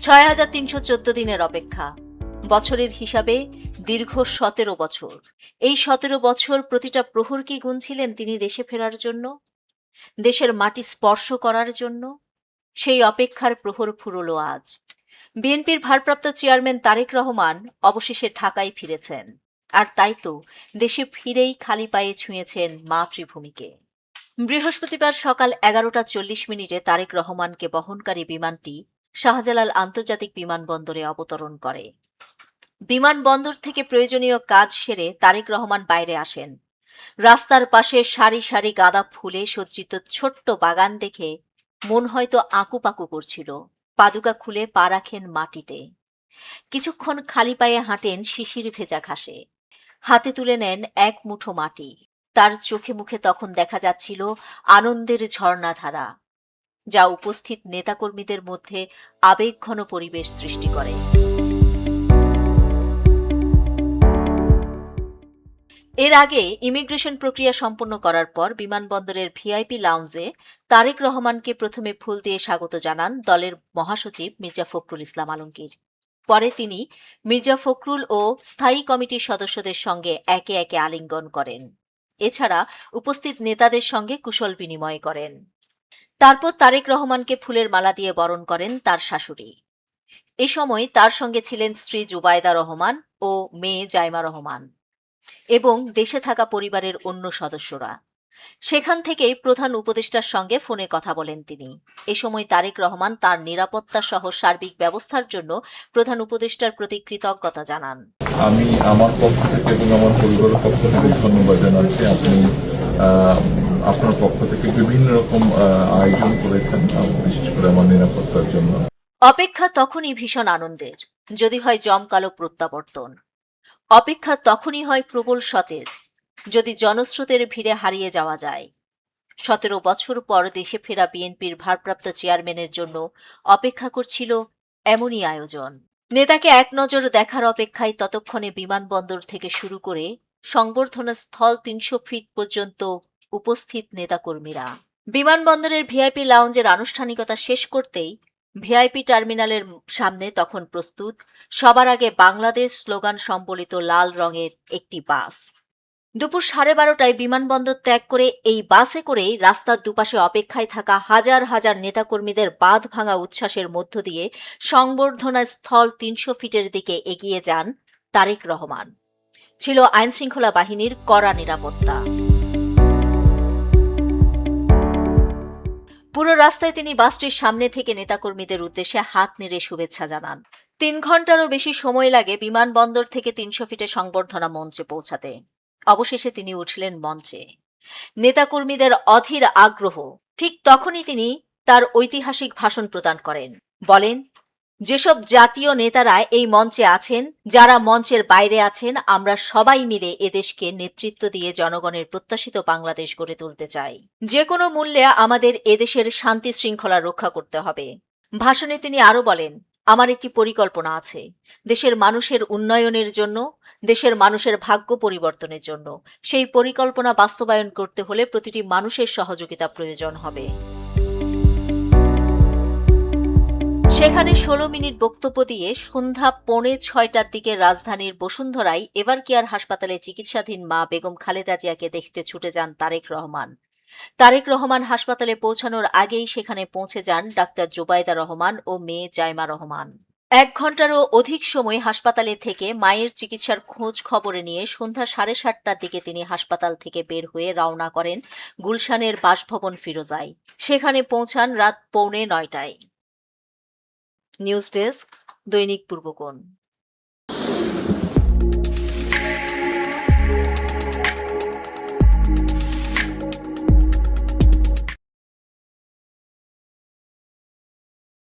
৬,৩১৪ দিনের অপেক্ষা, বছরের হিসাবে দীর্ঘ ১৭ বছর। এই ১৭ বছর প্রতিটা প্রহরকে গুনছিলেন তিনি দেশে ফেরার জন্য, দেশের মাটি স্পর্শ করার জন্য। সেই অপেক্ষার প্রহর ফুরল আজ। বিএনপির ভারপ্রাপ্ত চেয়ারম্যান তারেক রহমান অবশেষে ঢাকায় ফিরেছেন। আর তাই তো দেশে ফিরেই খালি পায়ে ছুঁয়েছেন মাতৃভূমিকে। বৃহস্পতিবার সকাল ১১টা ৪০ তারেক রহমানকে বহনকারী বিমানটি শাহজালাল আন্তর্জাতিক বিমানবন্দরে অবতরণ করে। বিমানবন্দর থেকে প্রয়োজনীয় কাজ সেরে তারেক রহমান বাইরে আসেন। রাস্তার পাশে সারি সারি গাঁদা ফুলে সজ্জিত ছোট্ট বাগান দেখে মন হয়তো আঁকুপাকু করছিল। পাদুকা খুলে পা রাখেন মাটিতে। কিছুক্ষণ খালি পায়ে হাঁটেন শিশির ভেজা ঘাসে। হাতে তুলে নেন এক মুঠো মাটি। তার চোখে মুখে তখন দেখা যাচ্ছিল আনন্দের ঝর্ণাধারা, যা উপস্থিত নেতাকর্মীদের মধ্যে আবেগঘন পরিবেশ সৃষ্টি করে। এর আগে ইমিগ্রেশন প্রক্রিয়া সম্পন্ন করার পর বিমানবন্দরের ভিআইপি লাউঞ্জে তারেক রহমানকে প্রথমে ফুল দিয়ে স্বাগত জানান দলের মহাসচিব মির্জা ফখরুল ইসলাম আলমগীর। পরে তিনি মির্জা ফখরুল ও স্থায়ী কমিটির সদস্যদের সঙ্গে একে একে আলিঙ্গন করেন। এছাড়া উপস্থিত নেতাদের সঙ্গে কুশল বিনিময় করেন। তারপর তারেক রহমানকে ফুলের মালা দিয়ে বরণ করেন তার শাশুড়ি। এ সময় তার সঙ্গে ছিলেন স্ত্রী জুবাইদা রহমান ও মেয়ে জাইমা রহমান এবং দেশে থাকা পরিবারের অন্য সদস্যরা। সেখান থেকেই প্রধান উপদেষ্টার সঙ্গে ফোনে কথা বলেন তিনি। এ সময় তারেক রহমান তার নিরাপত্তা সহ সার্বিক ব্যবস্থার জন্য প্রধান উপদেষ্টার প্রতি কৃতজ্ঞতা জানান। আমি আমার পক্ষ থেকে এবং আমার পরিবারের পক্ষ থেকে ধন্যবাদ জানাচ্ছি। আপনি আপনার পক্ষ থেকে বিভিন্ন রকম আয়োজন করেছেন, বিশেষ করে আমার নিরাপত্তার জন্য। অপেক্ষা তখনই ভীষণ আনন্দের, যদি হয় জমকালো প্রত্যাবর্তন। অপেক্ষা তখনই হয় প্রবল সতেজ, যদি জনস্রোতের ভিড়ে হারিয়ে যাওয়া যায়। ১৭ বছর পর দেশে ফেরা বিএনপির ভারপ্রাপ্ত চেয়ারম্যানের জন্য অপেক্ষা করছিল এমনই আয়োজন। নেতাকে এক নজর দেখার অপেক্ষায় ততক্ষণে বিমানবন্দর থেকে শুরু করে সংবর্ধনা স্থল ৩০০ ফিট পর্যন্ত উপস্থিত নেতাকর্মীরা। বিমানবন্দরের ভিআইপি লাউঞ্জের আনুষ্ঠানিকতা শেষ করতেই ভিআইপি টার্মিনালের সামনে তখন প্রস্তুত সবার আগে বাংলাদেশ স্লোগান সম্বলিত লাল রঙের একটি বাস। দুপুর 12:30টায় বিমানবন্দর ত্যাগ করে এই বাসে করেই রাস্তার দুপাশে অপেক্ষায় থাকা হাজার হাজার নেতাকর্মীদের বাঁধ ভাঙা উচ্ছ্বাসের মধ্য দিয়ে সংবর্ধনা স্থল ৩০০ ফিটের দিকে এগিয়ে যান তারেক রহমান। ছিল আইনশৃঙ্খলা বাহিনীর কড়া নিরাপত্তা। পুরো রাস্তায় তিনি বাসটির সামনে থেকে নেতাকর্মীদের উদ্দেশ্যে হাত নেড়ে শুভেচ্ছা জানান। ৩ ঘন্টারও বেশি সময় লাগে বিমানবন্দর থেকে ৩০০ ফিটে সংবর্ধনা মঞ্চে পৌঁছাতে। অবশেষে তিনি উঠলেন মঞ্চে। নেতাকর্মীদের অধীর আগ্রহ। ঠিক তখনই তিনি তার ঐতিহাসিক ভাষণ প্রদান করেন। বলেন, যেসব জাতীয় নেতারা এই মঞ্চে আছেন, যারা মঞ্চের বাইরে আছেন, আমরা সবাই মিলে এদেশকে নেতৃত্ব দিয়ে জনগণের প্রত্যাশিত বাংলাদেশ গড়ে তুলতে চাই। যে কোনো মূল্যে আমাদের এদেশের শান্তি শৃঙ্খলা রক্ষা করতে হবে। ভাষণে তিনি আরো বলেন, আমার একটি পরিকল্পনা আছে দেশের মানুষের উন্নয়নের জন্য, দেশের মানুষের ভাগ্য পরিবর্তনের জন্য। সেই পরিকল্পনা বাস্তবায়ন করতে হলে প্রতিটি মানুষের সহযোগিতা প্রয়োজন হবে। সেখানে ১৬ মিনিট বক্তব্য দিয়ে সন্ধ্যা 5:45টার দিকে রাজধানীর বসুন্ধরায় এভার কেয়ার হাসপাতালে চিকিৎসাধীন মা বেগম খালেদা জিয়াকে দেখতে ছুটে যান তারেক রহমান। তারেক রহমান হাসপাতালে পৌঁছানোর আগেই সেখানে পৌঁছে যান ডাক্তার জুবাইদা রহমান ও মেয়ে জাইমা রহমান। 1 ঘন্টারও অধিক সময় হাসপাতালে থেকে মায়ের চিকিৎসার খোঁজ খবরে নিয়ে সন্ধ্যা 7:30টার দিকে তিনি হাসপাতাল থেকে বের হয়ে রওনা করেন গুলশানের বাসভবন ফিরোজায়। সেখানে পৌঁছান রাত 8:45টায়। নিউজ ডেস্ক, দৈনিক পূর্বকোণ।